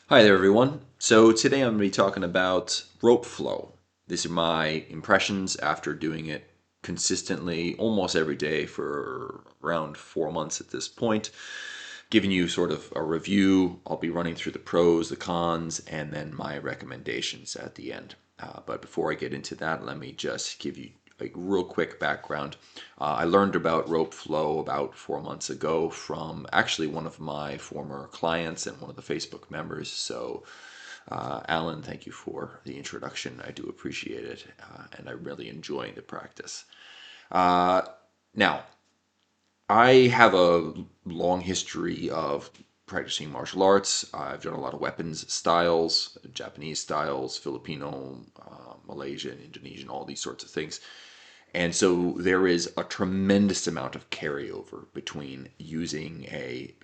Hi there, everyone. So today I'm going to be talking about rope flow. These are my impressions after doing it consistently almost every day for around 4 months at this point. Giving you sort of a review. I'll be running through the pros, the cons, and then my recommendations at the end. But before I get into that, let me just give you a real quick background. I learned about rope flow about 4 months ago from actually one of my former clients and one of the Facebook members. So, Alan, thank you for the introduction. I do appreciate it, and I'm really enjoying the practice. Uh, Now, I have a long history of practicing martial arts. I've done a lot of weapons styles, Japanese styles, Filipino, Malaysian, Indonesian, all these sorts of things. And so there is a tremendous amount of carryover between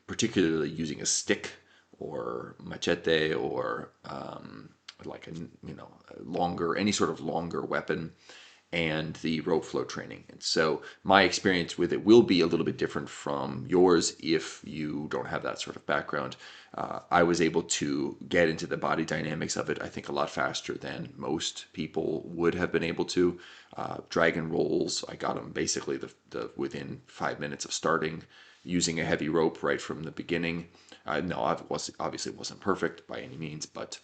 particularly using a stick or machete or like a longer, any sort of longer weapon and the rope flow training. And so my experience with it will be a little bit different from yours if you don't have that sort of background. I was able to get into the body dynamics of it, I think, a lot faster than most people would have been able to. Dragon rolls, I got them basically the within 5 minutes of starting using a heavy rope right from the beginning. No, obviously it wasn't perfect by any means, but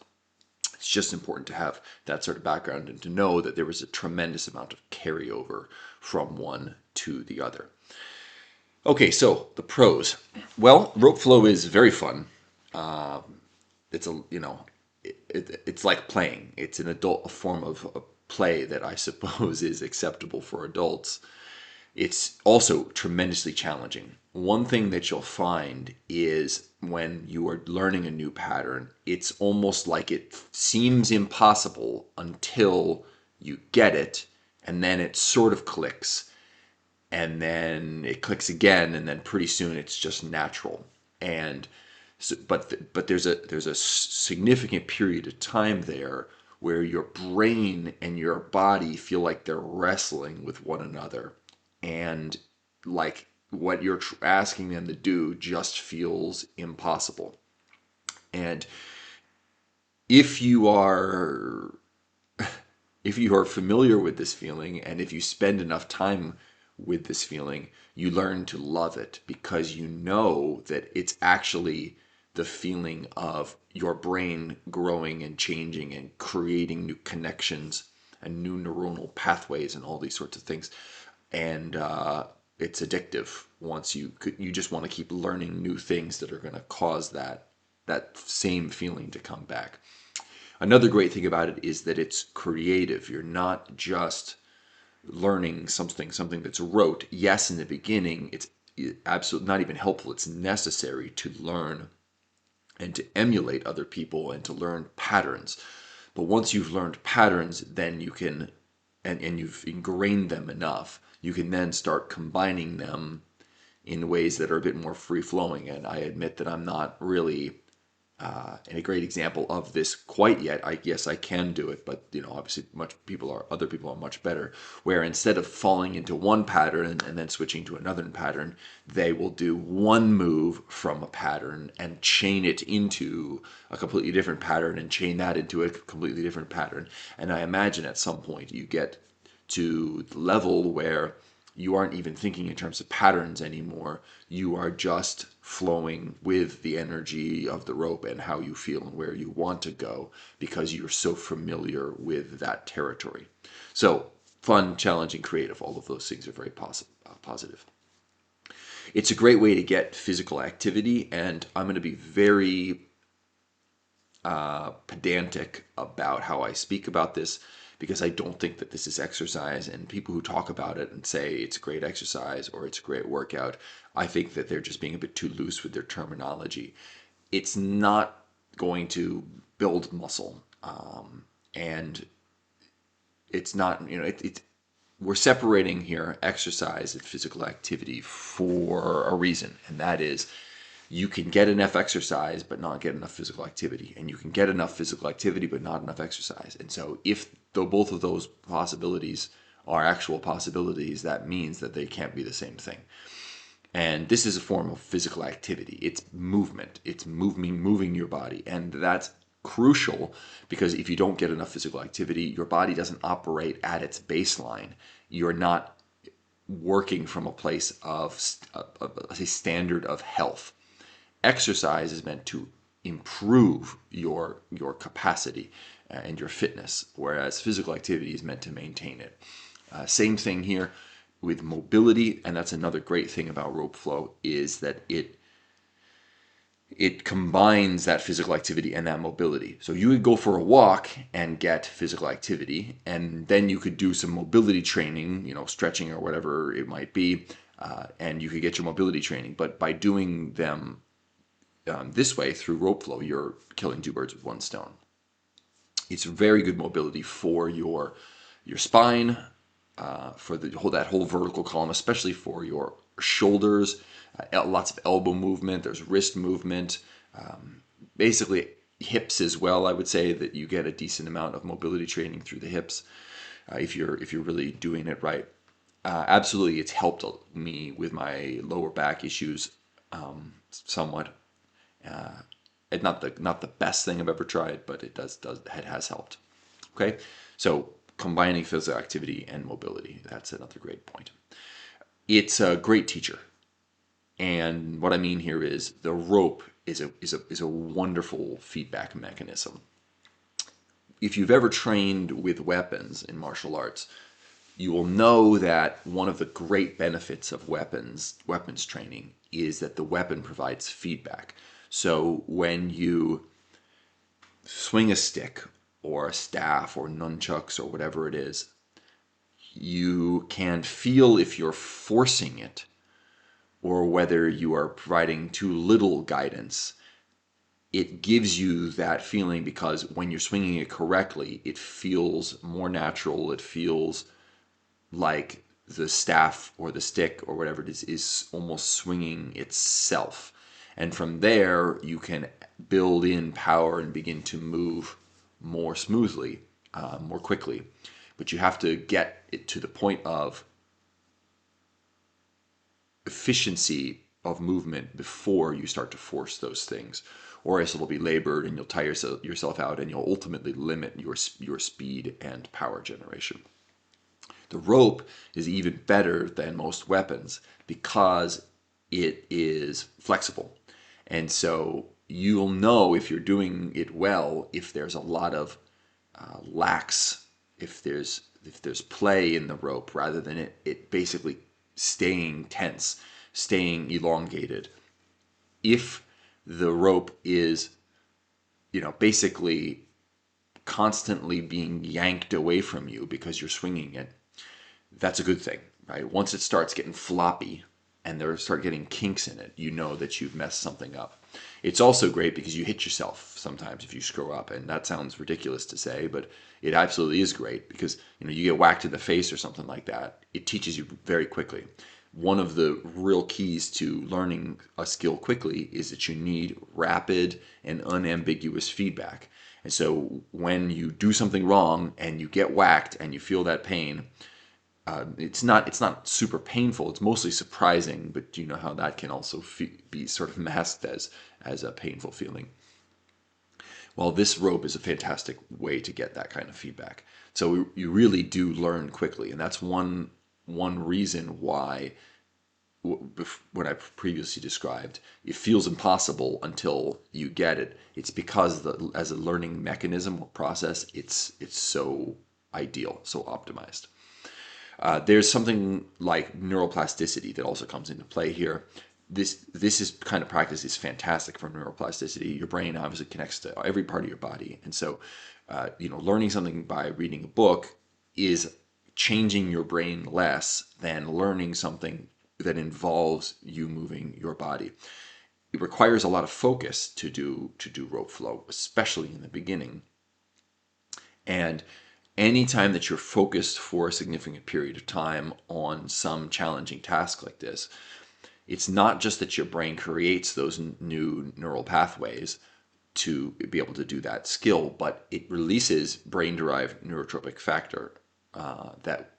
it's just important to have that sort of background and to know that there was a tremendous amount of carryover from one to the other. Okay, so the pros. Well, rope flow is very fun. It's it's like playing. It's an adult a form of a play that I suppose is acceptable for adults. It's also tremendously challenging. One thing that you'll find is when you are learning a new pattern, it's almost like it seems impossible until you get it, and then it sort of clicks, and then it clicks again, and then pretty soon it's just natural. And so, but there's a significant period of time there where your brain and your body feel like they're wrestling with one another, and like what you're asking them to do just feels impossible. And if you are if you are familiar with this feeling and if you spend enough time with this feeling, you learn to love it because you know that it's actually the feeling of your brain growing and changing and creating new connections and new neuronal pathways and all these sorts of things. And it's addictive once you just want to keep learning new things that are going to cause that same feeling to come back. Another great thing about it is that it's creative. You're not just learning something that's rote. Yes, in the beginning, it's absolutely not even helpful. It's necessary to learn and to emulate other people and to learn patterns. But once you've learned patterns, then you can, and you've ingrained them enough, you can then start combining them in ways that are a bit more free flowing. And I admit that I'm not really and a great example of this quite yet. I guess I can do it, but obviously, other people are much better. Where instead of falling into one pattern and then switching to another pattern, they will do one move from a pattern and chain it into a completely different pattern and chain that into a completely different pattern. And I imagine at some point you get to the level where you aren't even thinking in terms of patterns anymore. You are just flowing with the energy of the rope and how you feel and where you want to go because you're so familiar with that territory. So, fun, challenging, creative, all of those things are very positive. It's a great way to get physical activity, and I'm going to be very pedantic about how I speak about this because I don't think that this is exercise. And people who talk about it and say it's a great exercise or it's a great workout, I think that they're just being a bit too loose with their terminology. It's not going to build muscle, and it's not, we're separating here exercise and physical activity for a reason, and that is you can get enough exercise but not get enough physical activity, and you can get enough physical activity but not enough exercise. And so if though both of those possibilities are actual possibilities, that means that they can't be the same thing. And this is a form of physical activity. It's movement. It's moving your body. And that's crucial because if you don't get enough physical activity, your body doesn't operate at its baseline. You're not working from a place of a standard of health. Exercise is meant to improve your capacity and your fitness, whereas physical activity is meant to maintain it. Same thing here with mobility, and that's another great thing about rope flow is that it combines that physical activity and that mobility. So you could go for a walk and get physical activity, and then you could do some mobility training, stretching or whatever it might be, and you could get your mobility training. But by doing them this way through rope flow, you're killing two birds with one stone. It's very good mobility for your spine, for that whole vertical column, especially for your shoulders. Lots of elbow movement. There's wrist movement. Basically, hips as well. I would say that you get a decent amount of mobility training through the hips if you're really doing it right. Absolutely, it's helped me with my lower back issues somewhat. It's not the best thing I've ever tried, but it has helped. Okay, so combining physical activity and mobility, that's another great point. It's a great teacher. And what I mean here is the rope is a wonderful feedback mechanism. If you've ever trained with weapons in martial arts, you will know that one of the great benefits of weapons training is that the weapon provides feedback. So when you swing a stick or a staff or nunchucks or whatever it is, you can feel if you're forcing it or whether you are providing too little guidance. It gives you that feeling because when you're swinging it correctly, it feels more natural. It feels like the staff or the stick or whatever it is almost swinging itself. And from there, you can build in power and begin to move more smoothly, more quickly. But you have to get it to the point of efficiency of movement before you start to force those things, or else it'll be labored and you'll tire yourself out and you'll ultimately limit your speed and power generation. The rope is even better than most weapons because it is flexible, and so you'll know if you're doing it well if there's a lot of lax, if there's play in the rope rather than it basically staying tense, staying elongated. If the rope is, basically constantly being yanked away from you because you're swinging it, that's a good thing, right? Once it starts getting floppy and there start getting kinks in it, you know that you've messed something up. It's also great because you hit yourself sometimes if you screw up, and that sounds ridiculous to say, but it absolutely is great because you get whacked in the face or something like that. It teaches you very quickly. One of the real keys to learning a skill quickly is that you need rapid and unambiguous feedback. And so when you do something wrong and you get whacked and you feel that pain, it's not super painful. It's mostly surprising, but you know how that can also be sort of masked as a painful feeling. Well, this rope is a fantastic way to get that kind of feedback. So you really do learn quickly, and that's one reason why what I previously described, it feels impossible until you get it. It's because as a learning mechanism or process, it's so ideal, so optimized. There's something like neuroplasticity that also comes into play here. This is kind of practice is fantastic for neuroplasticity. Your brain obviously connects to every part of your body, and so learning something by reading a book is changing your brain less than learning something that involves you moving your body. It requires a lot of focus to do rope flow, especially in the beginning. And anytime that you're focused for a significant period of time on some challenging task like this, it's not just that your brain creates those new neural pathways to be able to do that skill, but it releases brain-derived neurotropic factor that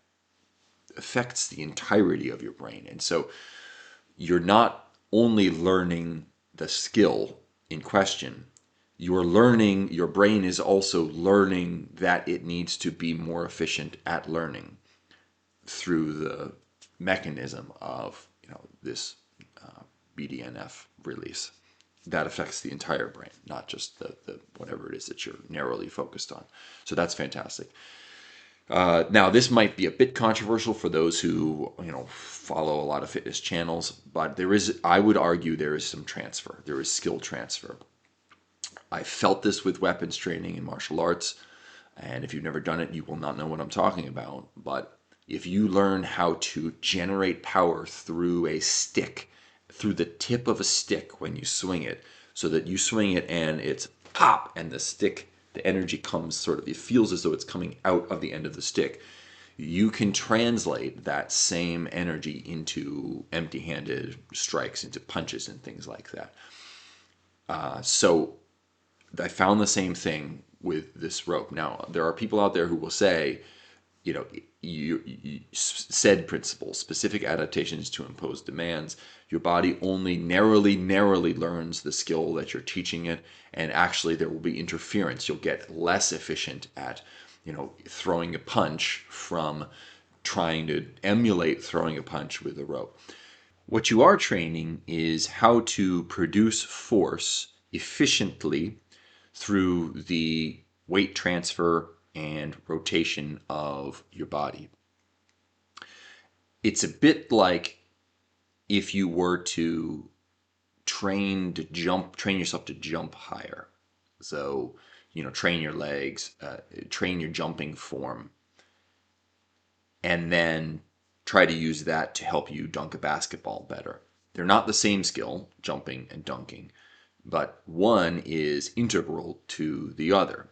affects the entirety of your brain. And so you're not only learning the skill in question, you're learning, your brain is also learning that it needs to be more efficient at learning through the mechanism of, this BDNF release that affects the entire brain, not just the whatever it is that you're narrowly focused on. So that's fantastic. Now, this might be a bit controversial for those who, follow a lot of fitness channels, but I would argue there is some transfer. There is skill transfer. I felt this with weapons training in martial arts, and if you've never done it, you will not know what I'm talking about. But if you learn how to generate power through a stick, through the tip of a stick when you swing it, so that you swing it and it's pop, and the stick, the energy comes sort of, it feels as though it's coming out of the end of the stick. You can translate that same energy into empty-handed strikes, into punches and things like that. So I found the same thing with this rope. Now, there are people out there who will say, you said principles, specific adaptations to impose demands. Your body only narrowly learns the skill that you're teaching it, and actually there will be interference. You'll get less efficient at, throwing a punch from trying to emulate throwing a punch with a rope. What you are training is how to produce force efficiently through the weight transfer and rotation of your body. It's a bit like if you were to train yourself to jump higher. So, train your legs, train your jumping form, and then try to use that to help you dunk a basketball better. They're not the same skill, jumping and dunking, but one is integral to the other.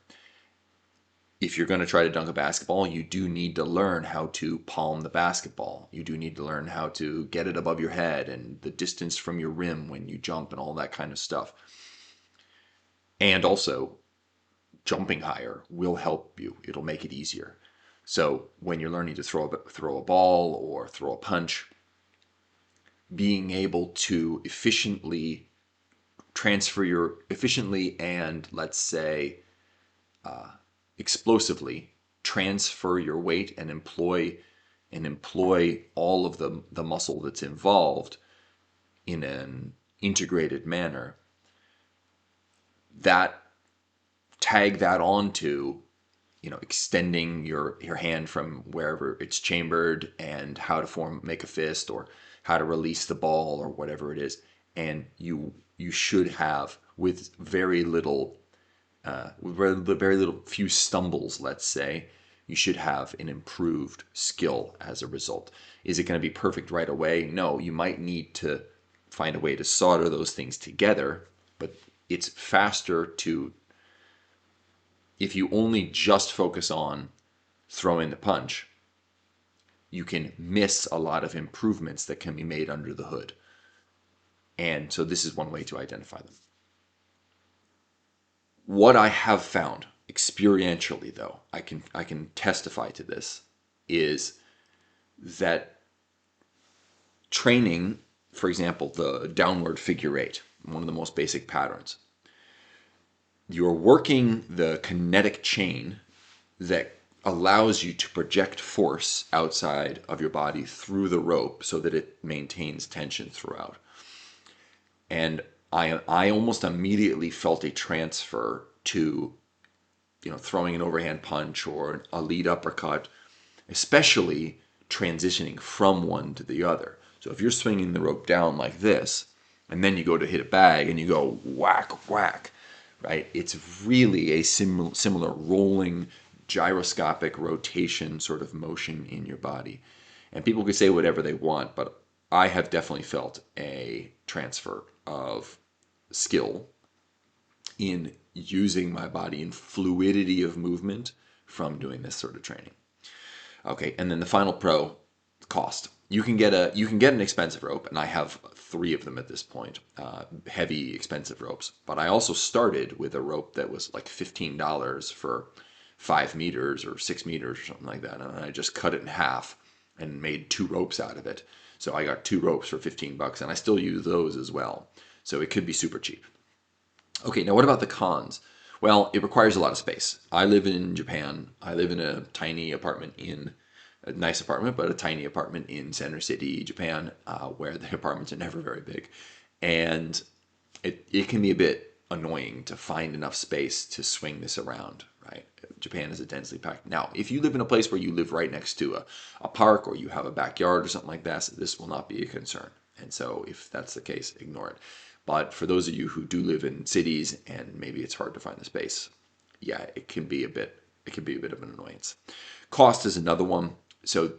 If you're going to try to dunk a basketball, you do need to learn how to palm the basketball. You do need to learn how to get it above your head and the distance from your rim when you jump and all that kind of stuff. And also, jumping higher will help you. It'll make it easier. So when you're learning to throw a ball or throw a punch, being able to efficiently and, let's say, explosively transfer your weight and employ all of the muscle that's involved in an integrated manner, that tag that onto, extending your hand from wherever it's chambered, and how to make a fist, or how to release the ball, or whatever it is. And you should have, with very little few stumbles, let's say, you should have an improved skill as a result. Is it going to be perfect right away? No, you might need to find a way to solder those things together, but it's faster to, if you only just focus on throwing the punch, you can miss a lot of improvements that can be made under the hood. And so this is one way to identify them. What I have found experientially, though, I can testify to this, is that training, for example, the downward figure eight, one of the most basic patterns, you're working the kinetic chain that allows you to project force outside of your body through the rope so that it maintains tension throughout. And I almost immediately felt a transfer to, throwing an overhand punch or a lead uppercut, especially transitioning from one to the other. So if you're swinging the rope down like this, and then you go to hit a bag and you go whack, whack, right? It's really a similar rolling, gyroscopic rotation sort of motion in your body. And people can say whatever they want, but I have definitely felt a transfer of skill in using my body in fluidity of movement from doing this sort of training. Okay, and then the final pro, cost. You can get an expensive rope, and I have 3 of them at this point, heavy, expensive ropes. But I also started with a rope that was like $15 for 5 meters or 6 meters or something like that, and I just cut it in half and made 2 ropes out of it. So I got 2 ropes for $15, and I still use those as well. So it could be super cheap. Okay, now what about the cons? Well, it requires a lot of space. I live in Japan. I live in a tiny apartment in a nice apartment, but a tiny apartment in Center City, Japan, where the apartments are never very big. And it can be a bit annoying to find enough space to swing this around, right? Japan is a densely packed. Now, if you live in a place where you live right next to a park or you have a backyard or something like that, this will not be a concern. And so if that's the case, ignore it. But for those of you who do live in cities and maybe it's hard to find the space, yeah, it can be a bit of an annoyance. Cost is another one. So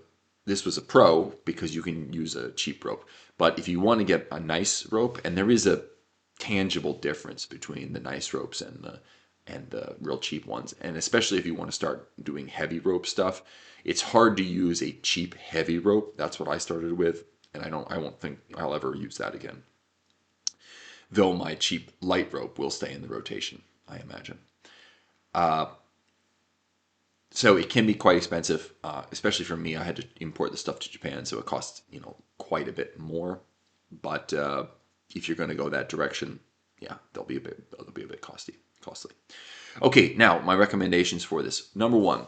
this was a pro because you can use a cheap rope. But if you want to get a nice rope, and there is a tangible difference between the nice ropes and the real cheap ones, and especially if you want to start doing heavy rope stuff, it's hard to use a cheap heavy rope. That's what I started with, and I won't think I'll ever use that again. Though my cheap light rope will stay in the rotation, I imagine. So it can be quite expensive, especially for me. I had to import the stuff to Japan, so it costs quite a bit more. But if you're going to go that direction, yeah, they'll be a bit costly. Okay, now my recommendations for this. Number one,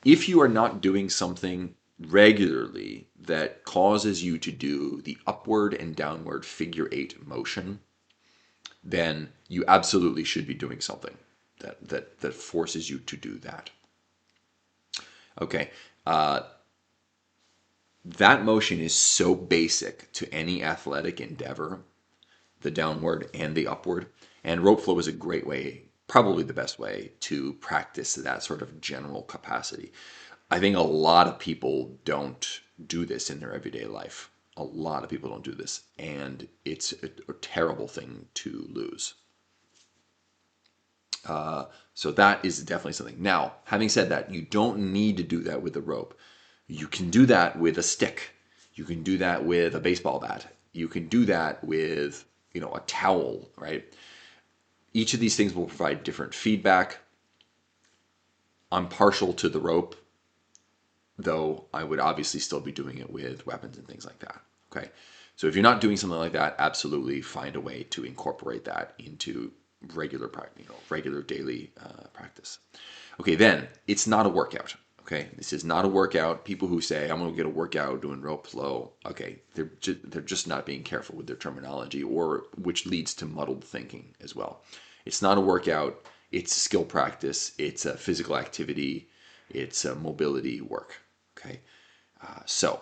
if you are not doing something regularly that causes you to do the upward and downward figure 8 motion, then you absolutely should be doing something that forces you to do that. Okay, that motion is so basic to any athletic endeavor, the downward and the upward. And rope flow is a great way, probably the best way, to practice that sort of general capacity. I think a lot of people don't do this in their everyday life. A lot of people don't do this, and it's a terrible thing to lose. So that is definitely something. Now, having said that, you don't need to do that with a rope. You can do that with a stick. You can do that with a baseball bat. You can do that with, a towel, right? Each of these things will provide different feedback. I'm partial to the rope, though I would obviously still be doing it with weapons and things like that. Okay. So if you're not doing something like that, absolutely find a way to incorporate that into regular practice, regular daily practice. Okay, then it's not a workout. Okay, this is not a workout. People who say I'm going to get a workout doing rope flow, okay, they're just not being careful with their terminology, or which leads to muddled thinking as well. It's not a workout. It's skill practice. It's a physical activity. It's a mobility work. Okay, so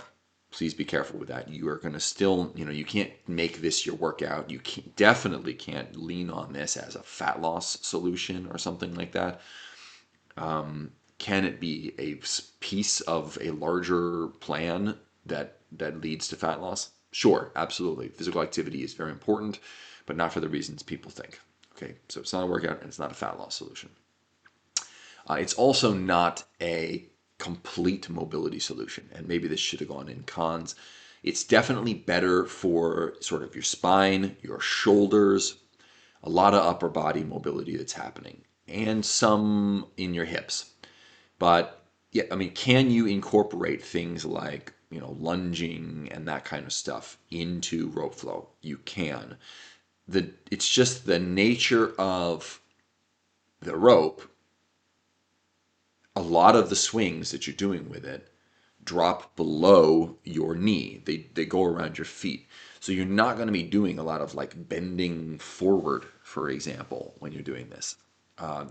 please be careful with that. You are going to still, you can't make this your workout. You definitely can't lean on this as a fat loss solution or something like that. Can it be a piece of a larger plan that leads to fat loss? Sure, absolutely. Physical activity is very important, but not for the reasons people think. Okay, so it's not a workout and it's not a fat loss solution. It's also not a complete mobility solution, and maybe this should have gone in cons. It's definitely better for sort of your spine, your shoulders, a lot of upper body mobility that's happening, and some in your hips. But yeah, I mean, can you incorporate things like, lunging and that kind of stuff into rope flow? You can. It's just the nature of the rope. A lot of the swings that you're doing with it drop below your knee. They go around your feet. So you're not going to be doing a lot of like bending forward, for example, when you're doing this.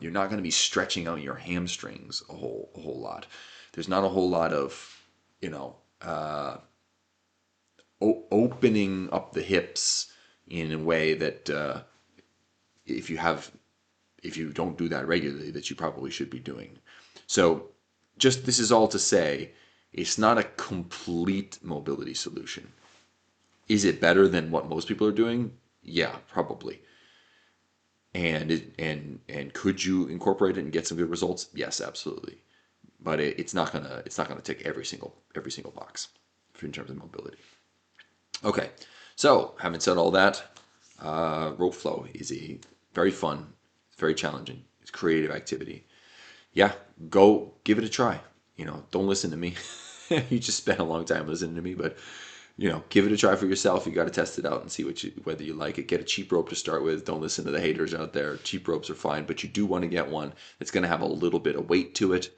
You're not going to be stretching out your hamstrings a whole lot. There's not a whole lot of, opening up the hips in a way that if you don't do that regularly, that you probably should be doing. So just this is all to say, it's not a complete mobility solution. Is it better than what most people are doing? Yeah, probably. And could you incorporate it and get some good results? Yes, absolutely. But it's not gonna tick every single box in terms of mobility. Okay, so having said all that, rope flow is a very fun, very challenging, it's creative activity. Yeah, go give it a try. Don't listen to me. You just spent a long time listening to me, but give it a try for yourself. You got to test it out and see whether you like it. Get a cheap rope to start with. Don't listen to the haters out there. Cheap ropes are fine, but you do want to get one that's going to have a little bit of weight to it,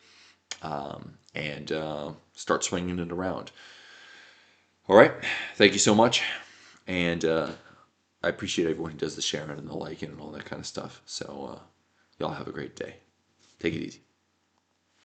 and start swinging it around. All right. Thank you so much. And I appreciate everyone who does the sharing and the liking and all that kind of stuff. So y'all have a great day. Take it easy.